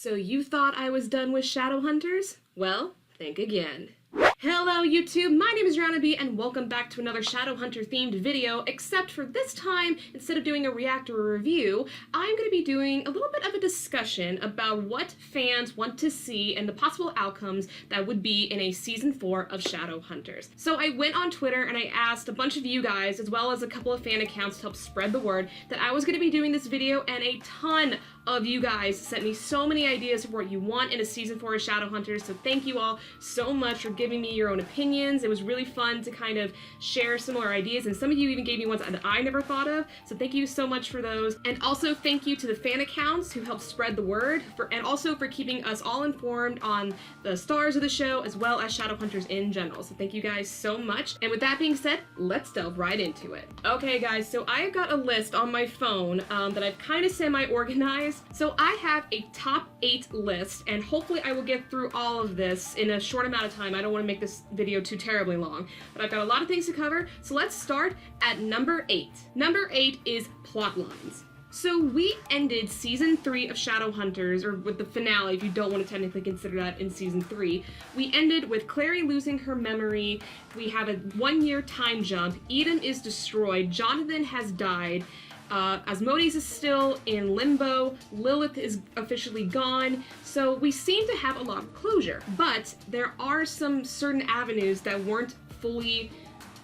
So you thought I was done with Shadowhunters? Well, think again. Hello YouTube, my name is rhianaB and welcome back to another Shadowhunter themed video, except for this time, instead of doing a react or a review, I'm going to be doing a little bit of a discussion about what fans want to see and the possible outcomes that would be in a season 4 of Shadowhunters. So I went on Twitter and I asked a bunch of you guys, as well as a couple of fan accounts to help spread the word, that I was going to be doing this video, and a ton of you guys sent me so many ideas for what you want in a season 4 of Shadowhunters, so thank you all so much for giving me your own opinions. It was really fun to kind of share similar ideas, and some of you even gave me ones that I never thought of, so thank you so much for those. And also thank you to the fan accounts who helped spread the word, and also for keeping us all informed on the stars of the show, as well as Shadowhunters in general, so thank you guys so much. And with that being said, let's delve right into it. Okay guys, so I've got a list on my phone that I've kind of semi-organized. So I have a top 8 list, and hopefully I will get through all of this in a short amount of time. I don't want to make this video too terribly long, but I've got a lot of things to cover, so let's start at number 8. Number 8 is Plotlines. So we ended season 3 of Shadowhunters, or with the finale, if you don't want to technically consider that in season 3. We ended with Clary losing her memory, we have a 1-year time jump, Eden is destroyed, Jonathan has died, Asmodeus is still in limbo, Lilith is officially gone, so we seem to have a lot of closure. But there are some certain avenues that weren't fully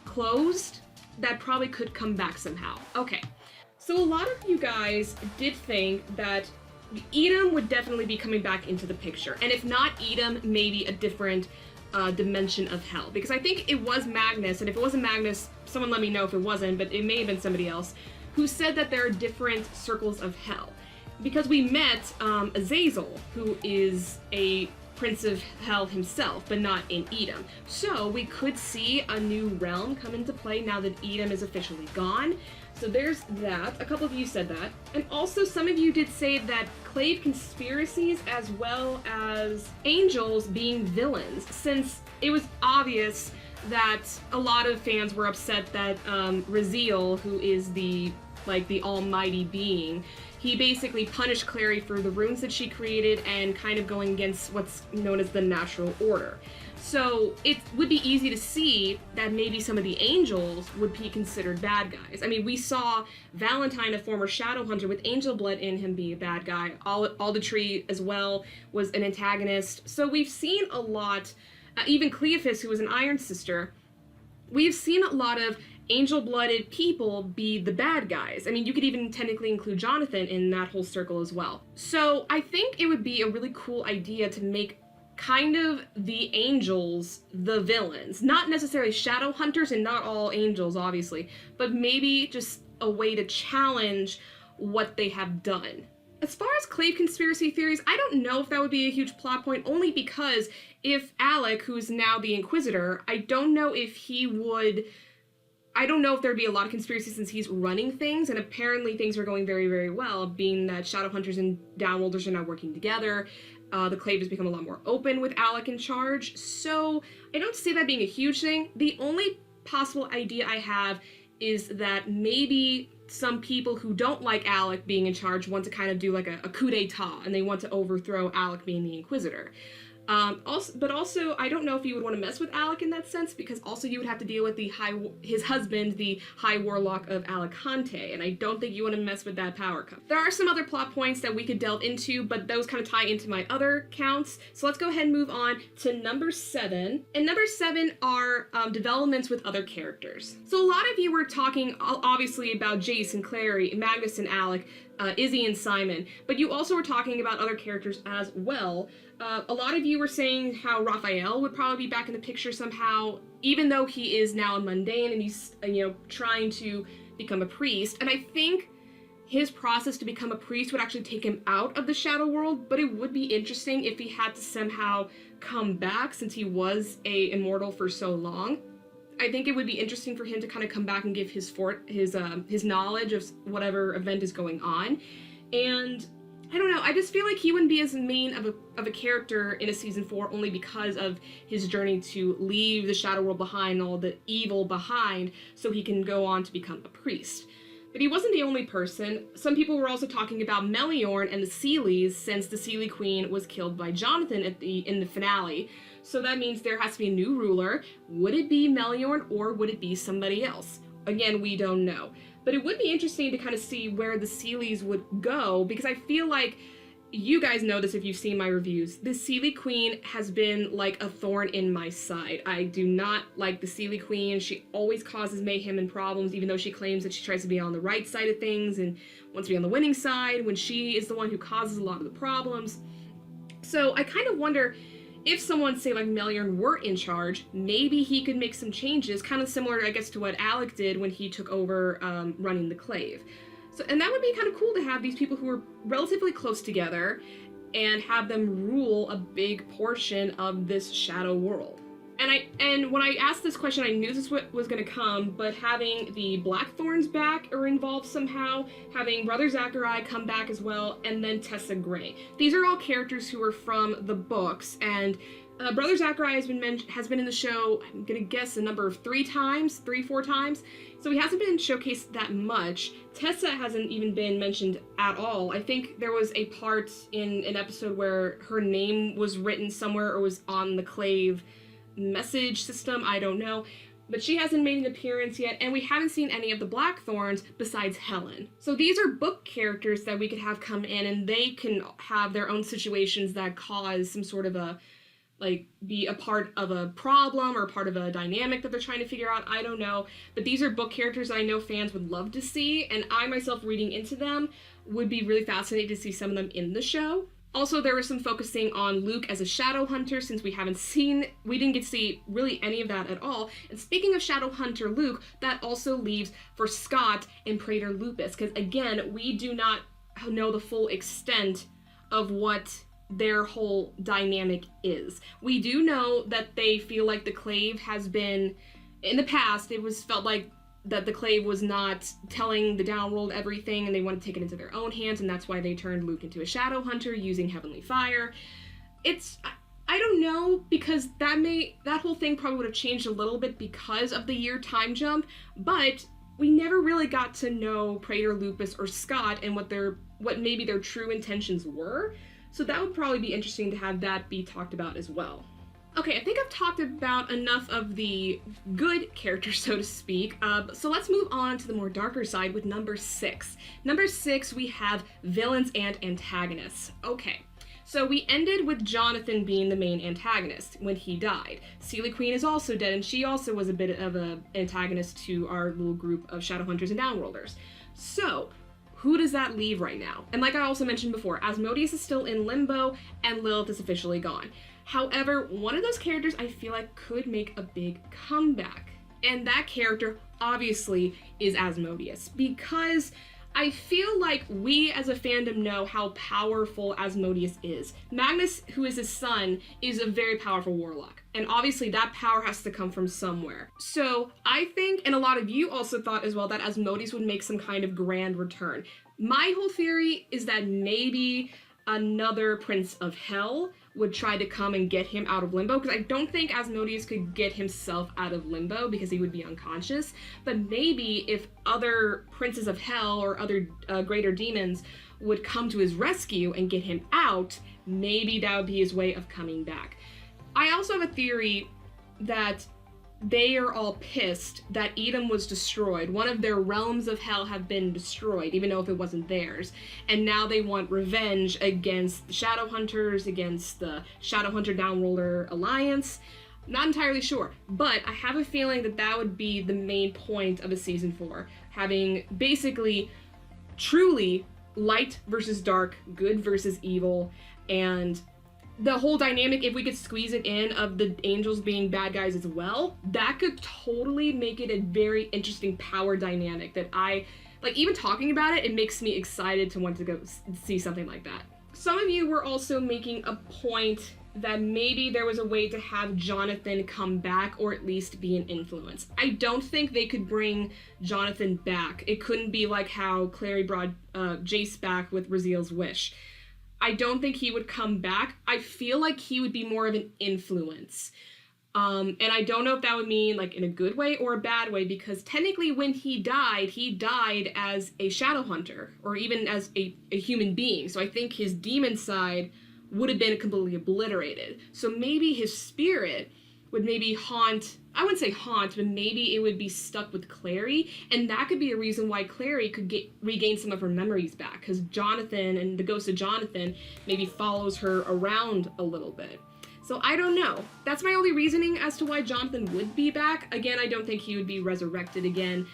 closed that probably could come back somehow. Okay, so a lot of you guys did think that Edom would definitely be coming back into the picture, and if not Edom, maybe a different dimension of hell, because I think it was Magnus, and if it wasn't Magnus, someone let me know if it wasn't, but it may have been somebody else, who said that there are different circles of hell. Because we met Azazel, who is a prince of hell himself, but not in Edom. So we could see a new realm come into play now that Edom is officially gone. So there's that. A couple of you said that. And also some of you did say that Clave conspiracies as well as angels being villains, since it was obvious that a lot of fans were upset that Raziel, who is the almighty being, he basically punished Clary for the runes that she created and kind of going against what's known as the natural order. So it would be easy to see that maybe some of the angels would be considered bad guys. I mean, we saw Valentine, a former Shadowhunter with angel blood in him, be a bad guy. Aldertree as well was an antagonist. So we've seen a lot, even Cleophas, who was an Iron Sister, we've seen a lot of angel-blooded people be the bad guys. I mean, you could even technically include Jonathan in that whole circle as well. So I think it would be a really cool idea to make kind of the angels the villains. Not necessarily Shadowhunters, and not all angels, obviously, but maybe just a way to challenge what they have done. As far as Clave conspiracy theories, I don't know if that would be a huge plot point, only because if Alec, who's now the Inquisitor, I don't know if there'd be a lot of conspiracy since he's running things, and apparently things are going very, very well, being that Shadowhunters and Downworlders are now working together. The Clave has become a lot more open with Alec in charge, so I don't see that being a huge thing. The only possible idea I have is that maybe some people who don't like Alec being in charge want to kind of do like a coup d'etat, and they want to overthrow Alec being the Inquisitor. But also, I don't know if you would want to mess with Alec in that sense, because also you would have to deal with his husband, the High Warlock of Alicante, and I don't think you want to mess with that power couple. There are some other plot points that we could delve into, but those kind of tie into my other counts, so let's go ahead and move on to number 7. And number 7 are developments with other characters. So a lot of you were talking, obviously, about Jace and Clary, Magnus and Alec, Izzy and Simon, but you also were talking about other characters as well. A lot of you were saying how Raphael would probably be back in the picture somehow, even though he is now a mundane and he's, trying to become a priest. And I think his process to become a priest would actually take him out of the shadow world, but it would be interesting if he had to somehow come back, since he was a immortal for so long. I think it would be interesting for him to kind of come back and give his knowledge of whatever event is going on. And I don't know, I just feel like he wouldn't be as main of a character in a season 4, only because of his journey to leave the shadow world behind, all the evil behind, so he can go on to become a priest. But he wasn't the only person. Some people were also talking about Meliorn and the Seelies, since the Seelie Queen was killed by Jonathan in the finale. So that means there has to be a new ruler. Would it be Meliorn or would it be somebody else? Again, we don't know. But it would be interesting to kind of see where the Seelies would go, because I feel like, you guys know this if you've seen my reviews, the Seelie Queen has been like a thorn in my side. I do not like the Seelie Queen. She always causes mayhem and problems, even though she claims that she tries to be on the right side of things and wants to be on the winning side, when she is the one who causes a lot of the problems. So I kind of wonder if someone, say like Meliorn, were in charge, maybe he could make some changes, kind of similar, I guess, to what Alec did when he took over running the Clave. So, and that would be kind of cool to have these people who are relatively close together and have them rule a big portion of this shadow world. And when I asked this question, I knew this was going to come, but having the Blackthorns back or involved somehow, having Brother Zachary come back as well, and then Tessa Gray. These are all characters who are from the books, and Brother Zachary has been in the show, I'm going to guess a number of 4 times, so he hasn't been showcased that much. Tessa hasn't even been mentioned at all. I think there was a part in an episode where her name was written somewhere or was on the Clave message system, I don't know, but she hasn't made an appearance yet, and we haven't seen any of the Blackthorns besides Helen. So these are book characters that we could have come in, and they can have their own situations that cause some sort of a, like, be a part of a problem or part of a dynamic that they're trying to figure out, I don't know. But these are book characters that I know fans would love to see, and I myself reading into them would be really fascinated to see some of them in the show. Also, there was some focusing on Luke as a Shadowhunter, since we didn't get to see really any of that at all. And speaking of Shadowhunter Luke, that also leaves for Scott and Praetor Lupus, because again, we do not know the full extent of what their whole dynamic is. We do know that they feel like the Clave has been, in the past, it was felt like that the Clave was not telling the Downworld everything, and they wanted to take it into their own hands, and that's why they turned Luke into a Shadowhunter using Heavenly Fire. I don't know, because that whole thing probably would have changed a little bit because of the year time jump, but we never really got to know Praetor Lupus or Scott and what maybe their true intentions were, so that would probably be interesting to have that be talked about as well. Okay, I think I've talked about enough of the good characters, so to speak, so let's move on to the more darker side with number 6. Number 6, we have villains and antagonists. Okay, so we ended with Jonathan being the main antagonist when he died. Seelie Queen is also dead, and she also was a bit of an antagonist to our little group of Shadowhunters and Downworlders. So, who does that leave right now? And like I also mentioned before, Asmodeus is still in limbo, and Lilith is officially gone. However, one of those characters I feel like could make a big comeback. And that character, obviously, is Asmodeus. Because I feel like we as a fandom know how powerful Asmodeus is. Magnus, who is his son, is a very powerful warlock. And obviously that power has to come from somewhere. So I think, and a lot of you also thought as well, that Asmodeus would make some kind of grand return. My whole theory is that maybe another Prince of Hell would try to come and get him out of limbo, because I don't think Asmodeus could get himself out of limbo because he would be unconscious, but maybe if other Princes of Hell or other greater demons would come to his rescue and get him out, maybe that would be his way of coming back. I also have a theory that they are all pissed that Edom was destroyed. One of their realms of hell have been destroyed, even though if it wasn't theirs. And now they want revenge against the Shadowhunters, against the Shadowhunter Downworlder Alliance. Not entirely sure, but I have a feeling that that would be the main point of a season 4. Having basically truly light versus dark, good versus evil, and the whole dynamic, if we could squeeze it in, of the angels being bad guys as well, that could totally make it a very interesting power dynamic that even talking about it, it makes me excited to want to go see something like that. Some of you were also making a point that maybe there was a way to have Jonathan come back, or at least be an influence. I don't think they could bring Jonathan back. It couldn't be like how Clary brought Jace back with Raziel's wish. I don't think he would come back. I feel like he would be more of an influence. And I don't know if that would mean like in a good way or a bad way, because technically when he died as a Shadowhunter, or even as a human being. So I think his demon side would have been completely obliterated. So maybe his spirit would maybe haunt, I wouldn't say haunt, but maybe it would be stuck with Clary, and that could be a reason why Clary could regain some of her memories back, because Jonathan and the ghost of Jonathan maybe follows her around a little bit. So I don't know. That's my only reasoning as to why Jonathan would be back. Again, I don't think he would be resurrected again,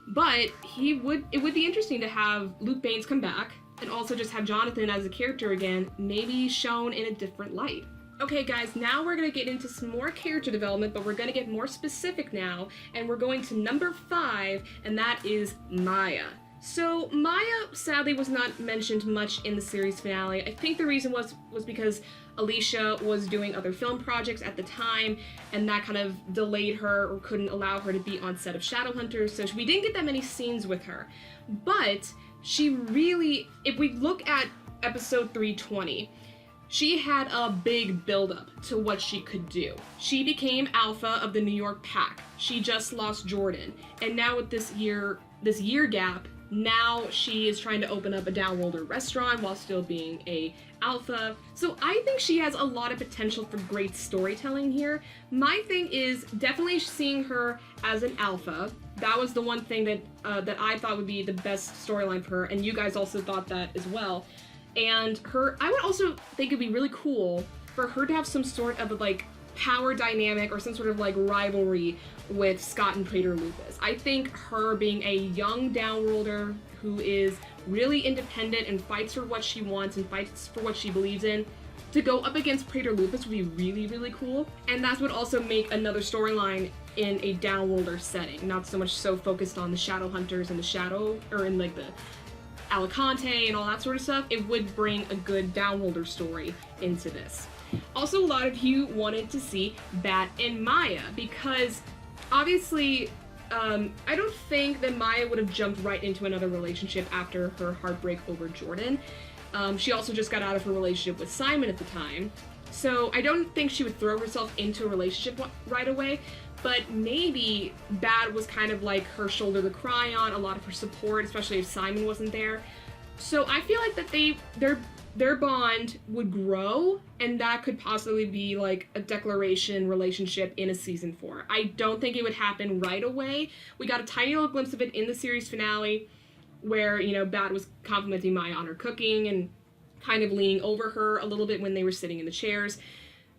but it would be interesting to have Luke Baines come back, and also just have Jonathan as a character again, maybe shown in a different light. Okay guys, now we're going to get into some more character development, but we're going to get more specific now, and we're going to number 5, and that is Maya. So Maya sadly was not mentioned much in the series finale. I think the reason was because Alicia was doing other film projects at the time, and that kind of delayed her or couldn't allow her to be on set of Shadowhunters, so we didn't get that many scenes with her. But she really, if we look at episode 320, she had a big buildup to what she could do. She became alpha of the New York pack. She just lost Jordan. And now with this year gap, now she is trying to open up a Downworlder restaurant while still being a alpha. So I think she has a lot of potential for great storytelling here. My thing is definitely seeing her as an alpha. That was the one thing that I thought would be the best storyline for her, and you guys also thought that as well. And I would also think it'd be really cool for her to have some sort of like power dynamic or some sort of like rivalry with Scott and Praetor Lupus. I think her being a young Downworlder who is really independent and fights for what she wants and fights for what she believes in, to go up against Praetor Lupus would be really, really cool. And that would also make another storyline in a Downworlder setting, not so much so focused on the Shadowhunters and the Shadow, or in like the Alicante and all that sort of stuff. It would bring a good Downworlder story into this. Also, a lot of you wanted to see Bat and Maya, because obviously I don't think that Maya would have jumped right into another relationship after her heartbreak over Jordan. She also just got out of her relationship with Simon at the time, so I don't think she would throw herself into a relationship right away. But maybe Bat was kind of like her shoulder to cry on, a lot of her support, especially if Simon wasn't there. So I feel like that their bond would grow, and that could possibly be like a declaration relationship in a season 4. I don't think it would happen right away. We got a tiny little glimpse of it in the series finale, where, you know, Bat was complimenting Maya on her cooking and kind of leaning over her a little bit when they were sitting in the chairs.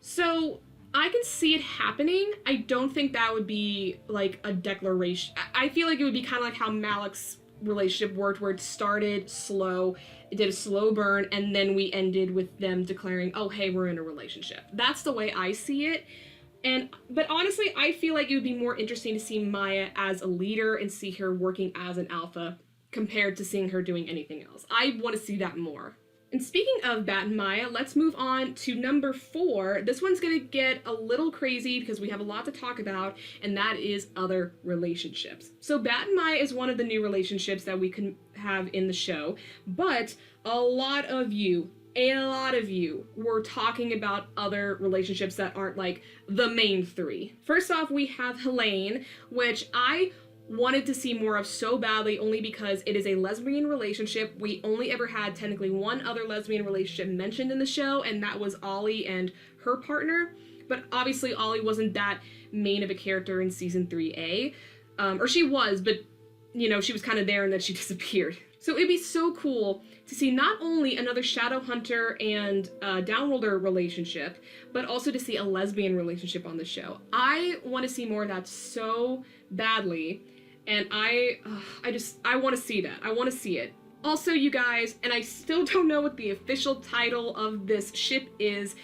So I can see it happening. I don't think that would be like a declaration. I feel like it would be kind of like how Malik's relationship worked, where it started slow, it did a slow burn, and then we ended with them declaring, oh hey, we're in a relationship. That's the way I see it. But honestly, I feel like it would be more interesting to see Maya as a leader and see her working as an alpha compared to seeing her doing anything else. I want to see that more. And speaking of Bat and Maya, let's move on to number 4. This one's gonna get a little crazy because we have a lot to talk about, and that is other relationships. So Bat and Maya is one of the new relationships that we can have in the show, but a lot of you were talking about other relationships that aren't like the main 3. First off, we have Helene, which I wanted to see more of so badly, only because it is a lesbian relationship. We only ever had technically one other lesbian relationship mentioned in the show, and that was Ollie and her partner. But obviously Ollie wasn't that main of a character in season 3A. Or she was, but you know, she was kind of there and then she disappeared. So it'd be so cool to see not only another Shadowhunter and Downworlder relationship, but also to see a lesbian relationship on the show. I want to see more of that so badly. And I want to see that. I want to see it. Also, you guys, and I still don't know what the official title of this ship is.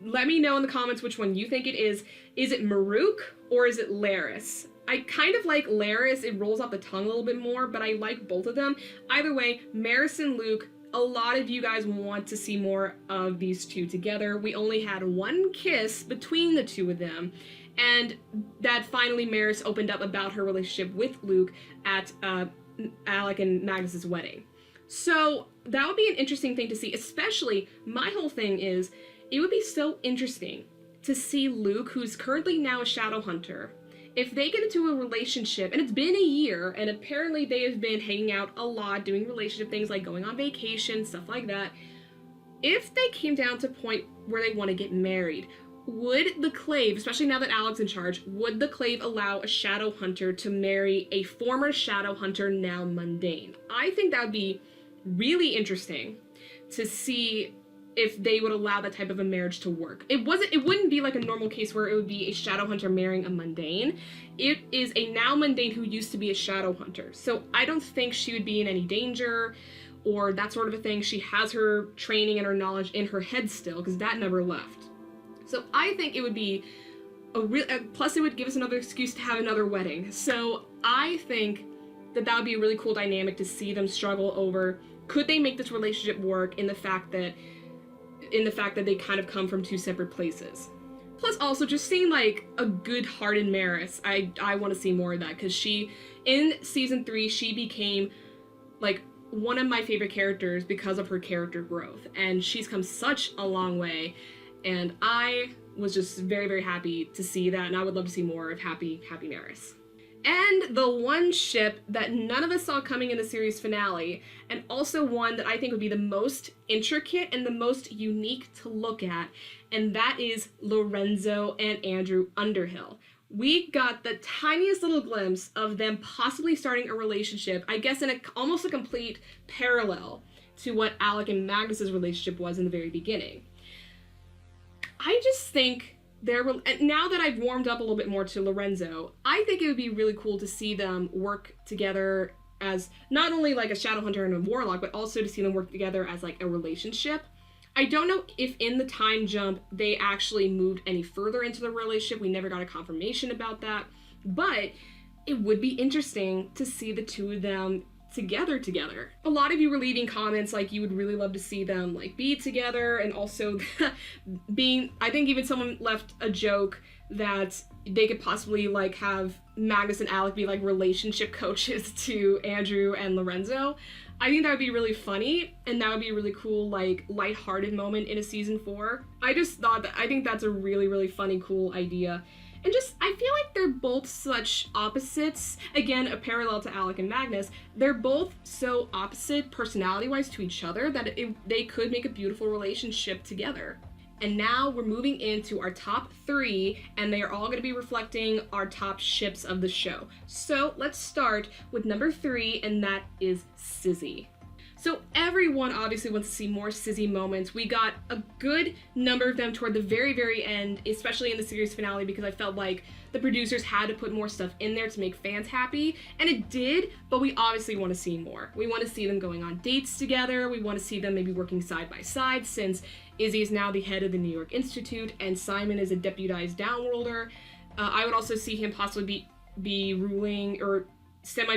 Let me know in the comments which one you think it is. Is it Maruk or is it Laris? I kind of like Laris. It rolls off the tongue a little bit more, but I like both of them. Either way, Maris and Luke, a lot of you guys want to see more of these two together. We only had one kiss between the two of them. And that finally Maris opened up about her relationship with Luke at Alec and Magnus's wedding. So that would be an interesting thing to see, especially my whole thing is, it would be so interesting to see Luke, who's currently now a Shadowhunter, if they get into a relationship, and it's been a year, and apparently they have been hanging out a lot, doing relationship things like going on vacation, stuff like that, if they came down to a point where they want to get married, would the Clave, especially now that Alec's in charge, would the Clave allow a Shadowhunter to marry a former Shadowhunter, now mundane? I think that would be really interesting to see if they would allow that type of a marriage to work. It wouldn't be like a normal case where it would be a Shadowhunter marrying a mundane. It is a now mundane who used to be a Shadowhunter. So I don't think she would be in any danger or that sort of a thing. She has her training and her knowledge in her head still, because that never left. So I think it would be plus it would give us another excuse to have another wedding. So I think that would be a really cool dynamic to see them struggle over. Could they make this relationship work in the fact that they kind of come from two separate places? Plus also just seeing like a good-hearted Maris. I want to see more of that, because she, in season 3, she became like one of my favorite characters because of her character growth, and she's come such a long way, and I was just very, very happy to see that, and I would love to see more of happy Maris. And the one ship that none of us saw coming in the series finale, and also one that I think would be the most intricate and the most unique to look at, and that is Lorenzo and Andrew Underhill. We got the tiniest little glimpse of them possibly starting a relationship, I guess in almost a complete parallel to what Alec and Magnus's relationship was in the very beginning. I just think now that I've warmed up a little bit more to Lorenzo, I think it would be really cool to see them work together as not only like a Shadowhunter and a Warlock, but also to see them work together as like a relationship. I don't know if in the time jump they actually moved any further into the relationship. We never got a confirmation about that, but it would be interesting to see the two of them together. A lot of you were leaving comments like you would really love to see them like be together, and also I think even someone left a joke that they could possibly like have Magnus and Alec be like relationship coaches to Andrew and Lorenzo. I think that would be really funny, and that would be a really cool like lighthearted moment in a season 4. I think that's a really, really funny, cool idea. And just, I feel like they're both such opposites. Again, a parallel to Alec and Magnus. They're both so opposite personality-wise to each other that they could make a beautiful relationship together. And now we're moving into our top 3, and they are all going to be reflecting our top ships of the show. So let's start with number 3, and that is Sizzy. So everyone obviously wants to see more Sizzy moments. We got a good number of them toward the very, very end, especially in the series finale, because I felt like the producers had to put more stuff in there to make fans happy, and it did, but we obviously want to see more. We want to see them going on dates together. We want to see them maybe working side by side, since Izzy is now the head of the New York Institute, and Simon is a deputized downworlder. I would also see him possibly be ruling or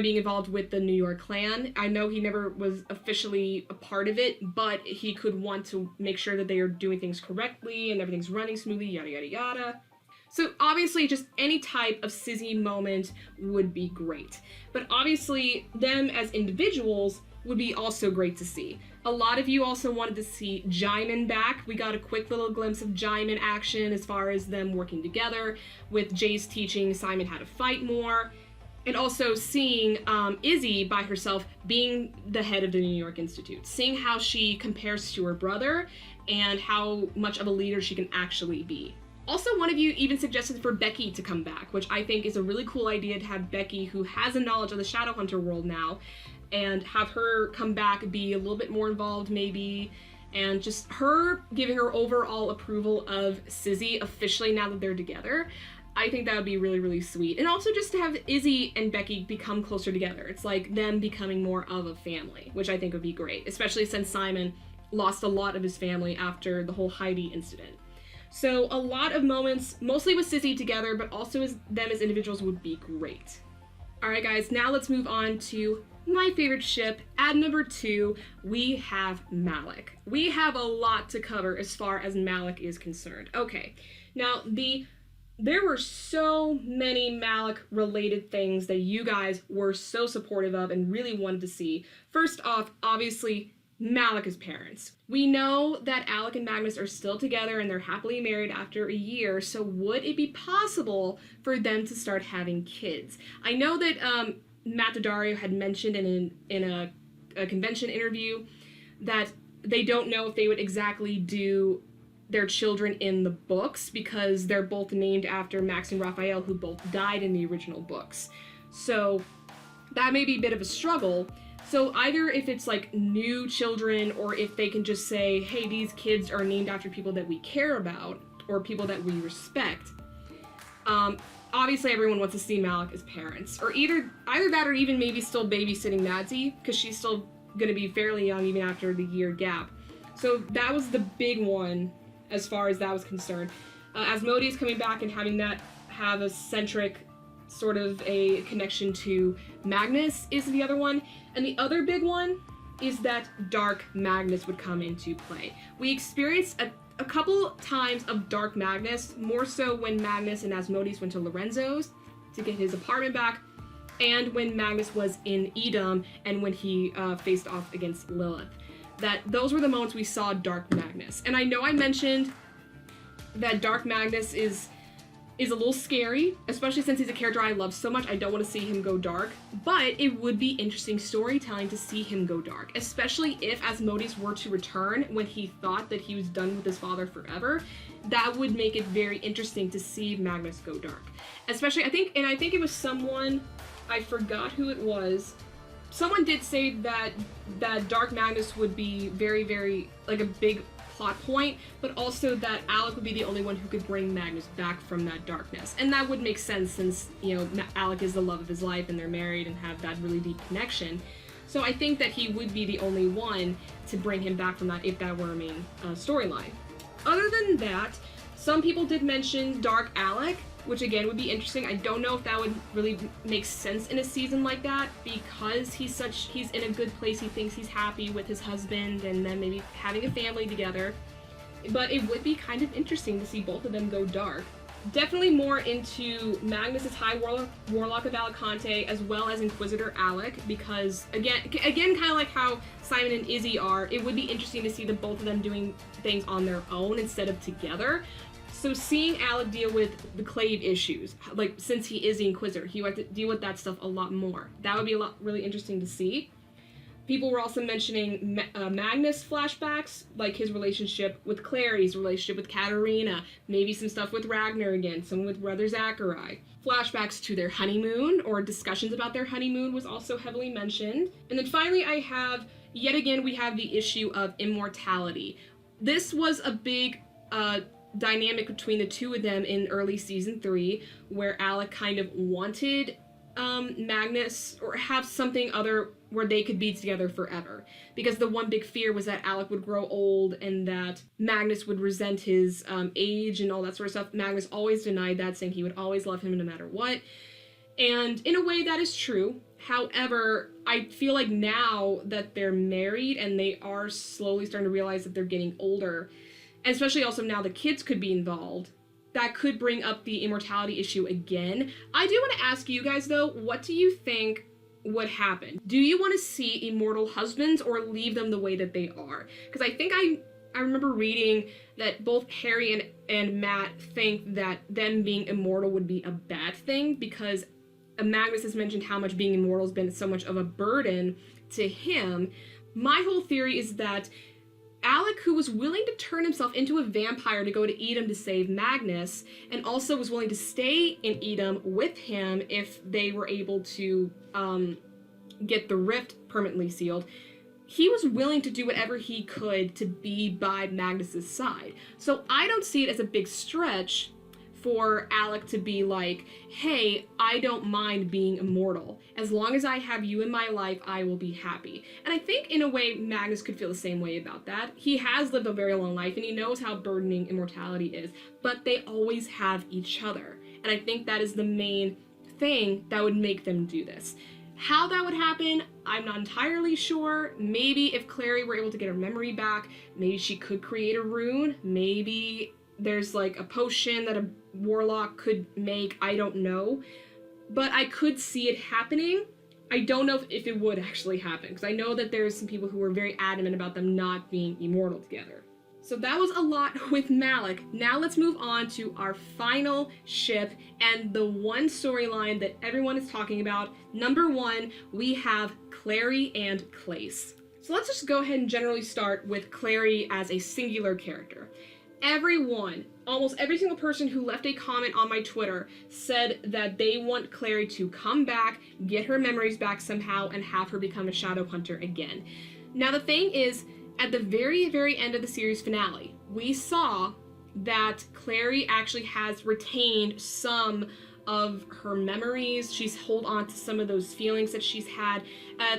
being involved with the New York clan. I know he never was officially a part of it, but he could want to make sure that they are doing things correctly and everything's running smoothly, yada yada yada. So obviously just any type of Sizzy moment would be great. But obviously them as individuals would be also great to see. A lot of you also wanted to see Jaimin back. We got a quick little glimpse of Jaimin action as far as them working together, with Jace teaching Simon how to fight more. And also seeing Izzy by herself being the head of the New York Institute, seeing how she compares to her brother and how much of a leader she can actually be. Also, one of you even suggested for Becky to come back, which I think is a really cool idea, to have Becky, who has a knowledge of the Shadowhunter world now, and have her come back, be a little bit more involved maybe, and just her giving her overall approval of Sizzy officially now that they're together. I think that would be really, really sweet. And also just to have Izzy and Becky become closer together. It's like them becoming more of a family, which I think would be great, especially since Simon lost a lot of his family after the whole Heidi incident. So a lot of moments, mostly with Sizzy together, but also as them as individuals, would be great. All right, guys, now let's move on to my favorite ship. At number 2, we have Malik. We have a lot to cover as far as Malik is concerned. Okay, now there were so many Malik-related things that you guys were so supportive of and really wanted to see. First off, obviously, Malika's parents. We know that Alec and Magnus are still together and they're happily married after a year, so would it be possible for them to start having kids? I know that Matt Daddario had mentioned in a convention interview that they don't know if they would exactly do their children in the books because they're both named after Max and Raphael, who both died in the original books. So that may be a bit of a struggle. So either if it's like new children or if they can just say, hey, these kids are named after people that we care about or people that we respect. Obviously everyone wants to see Malika's parents, or either that or even maybe still babysitting Madsy, because she's still going to be fairly young even after the year gap. So that was the big one as far as that was concerned. Asmodeus coming back and having that have a centric sort of a connection to Magnus is the other one. And the other big one is that Dark Magnus would come into play. We experienced a couple times of Dark Magnus, more so when Magnus and Asmodeus went to Lorenzo's to get his apartment back, and when Magnus was in Edom and when he faced off against Lilith. Those were the moments we saw Dark Magnus. And I know I mentioned that Dark Magnus is a little scary, especially since he's a character I love so much. I don't want to see him go dark, but it would be interesting storytelling to see him go dark, especially if Asmodeus were to return when he thought that he was done with his father forever. That would make it very interesting to see Magnus go dark. Especially, I think it was someone, I forgot who it was. Someone did say that Dark Magnus would be very, very, like a big plot point, but also that Alec would be the only one who could bring Magnus back from that darkness. And that would make sense since, you know, Alec is the love of his life and they're married and have that really deep connection. So I think that he would be the only one to bring him back from that if that were a main storyline. Other than that, some people did mention Dark Alec, which again would be interesting. I don't know if that would really make sense in a season like that because he's in a good place. He thinks he's happy with his husband and then maybe having a family together. But it would be kind of interesting to see both of them go dark. Definitely more into Magnus's High Warlock of Alicante as well as Inquisitor Alec, because again kind of like how Simon and Izzy are, it would be interesting to see the both of them doing things on their own instead of together. So seeing Alec deal with the Clave issues, like since he is the Inquisitor, he would have to deal with that stuff a lot more. That would be really interesting to see. People were also mentioning Magnus flashbacks, like his relationship with Clary, his relationship with Katarina, maybe some stuff with Ragnar again, some with Brother Zachary. Flashbacks to their honeymoon, or discussions about their honeymoon was also heavily mentioned. And then finally yet again we have the issue of immortality. This was a big dynamic between the two of them in early season 3, where Alec kind of wanted Magnus, or have something other where they could be together forever, because the one big fear was that Alec would grow old and that Magnus would resent his age and all that sort of stuff. Magnus always denied that, saying he would always love him no matter what, and in a way that is true. However, I feel like now that they're married and they are slowly starting to realize that they're getting older, and especially also now the kids could be involved, that could bring up the immortality issue again. I do want to ask you guys though, what do you think would happen? Do you want to see immortal husbands or leave them the way that they are? Because I think I remember reading that both Harry and Matt think that them being immortal would be a bad thing, because Magnus has mentioned how much being immortal has been so much of a burden to him. My whole theory is that Alec, who was willing to turn himself into a vampire to go to Edom to save Magnus, and also was willing to stay in Edom with him if they were able to get the rift permanently sealed, he was willing to do whatever he could to be by Magnus's side. So I don't see it as a big stretch for Alec to be like, hey, I don't mind being immortal. As long as I have you in my life, I will be happy. And I think in a way Magnus could feel the same way about that. He has lived a very long life and he knows how burdening immortality is, but they always have each other. And I think that is the main thing that would make them do this. How that would happen, I'm not entirely sure. Maybe if Clary were able to get her memory back, maybe she could create a rune. Maybe there's like a potion that a warlock could make, I don't know. But I could see it happening. I don't know if it would actually happen, because I know that there's some people who are very adamant about them not being immortal together. So that was a lot with Malik. Now let's move on to our final ship and the one storyline that everyone is talking about. Number one, we have Clary and Clace. So let's just go ahead and generally start with Clary as a singular character. Everyone, almost every single person who left a comment on my Twitter said that they want Clary to come back, get her memories back somehow, and have her become a Shadowhunter again. Now the thing is, at the very, very end of the series finale, we saw that Clary actually has retained some of her memories. She's held on to some of those feelings that she's had.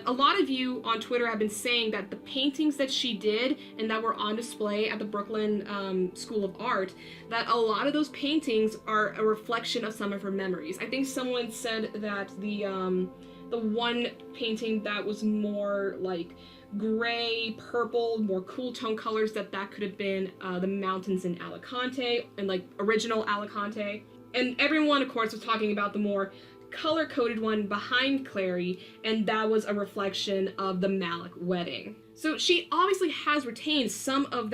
A lot of you on Twitter have been saying that the paintings that she did and that were on display at the Brooklyn School of Art, that a lot of those paintings are a reflection of some of her memories. I think someone said that the one painting that was more like gray, purple, more cool tone colors, that could have been the mountains in Alicante, and like original Alicante. And everyone, of course, was talking about the more color-coded one behind Clary, and that was a reflection of the Malik wedding. So she obviously has retained some of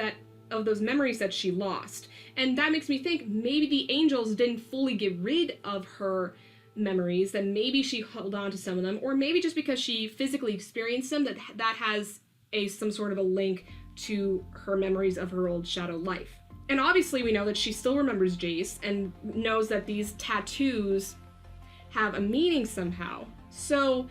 those memories that she lost. And that makes me think maybe the angels didn't fully get rid of her memories, that maybe she held on to some of them, or maybe just because she physically experienced them, that has some sort of a link to her memories of her old shadow life. And obviously we know that she still remembers Jace and knows that these tattoos have a meaning somehow. So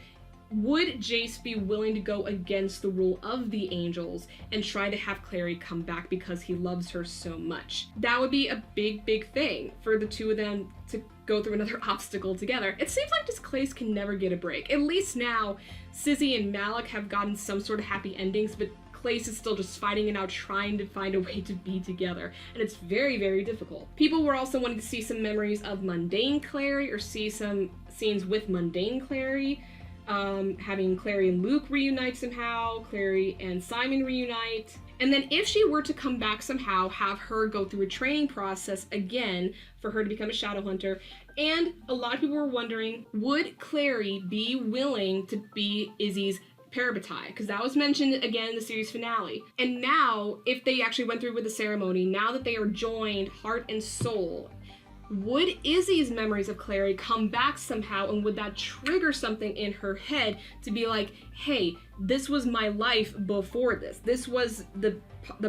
would Jace be willing to go against the rule of the angels and try to have Clary come back because he loves her so much? That would be a big, big thing for the two of them to go through another obstacle together. It seems like this Clace can never get a break. At least now, Sizzy and Malik have gotten some sort of happy endings, but Clace is still just fighting it out, trying to find a way to be together, and it's very, very difficult. People were also wanting to see some memories of mundane Clary, or see some scenes with mundane Clary, having Clary and Luke reunite somehow, Clary and Simon reunite, and then if she were to come back somehow, have her go through a training process again for her to become a Shadowhunter. And a lot of people were wondering, would Clary be willing to be Izzy's parabatai, because that was mentioned again in the series finale. And now, if they actually went through with the ceremony, now that they are joined heart and soul, would Izzy's memories of Clary come back somehow, and would that trigger something in her head to be like, hey, this was my life before this. This was the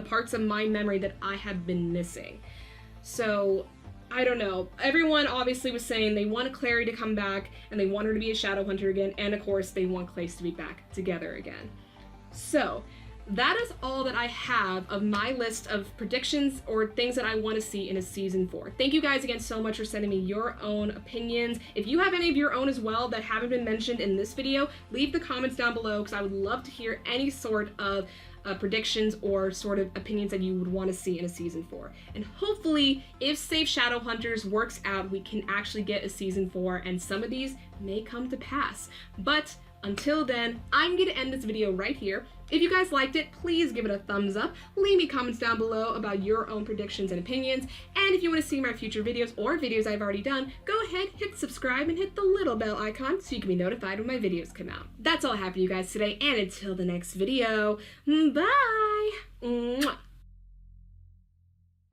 parts of my memory that I have been missing. So I don't know. Everyone obviously was saying they want Clary to come back, and they want her to be a Shadowhunter again, and of course they want Clace to be back together again. So that is all that I have of my list of predictions or things that I want to see in a season 4. Thank you guys again so much for sending me your own opinions. If you have any of your own as well that haven't been mentioned in this video, leave the comments down below, because I would love to hear any sort of predictions or sort of opinions that you would want to see in a season 4. And hopefully, if Save Shadowhunters works out, we can actually get a season 4, and some of these may come to pass. But until then, I'm going to end this video right here. If you guys liked it, please give it a thumbs up. Leave me comments down below about your own predictions and opinions. And if you want to see my future videos or videos I've already done, go ahead, hit subscribe, and hit the little bell icon so you can be notified when my videos come out. That's all I have for you guys today, and until the next video, bye! Mwah.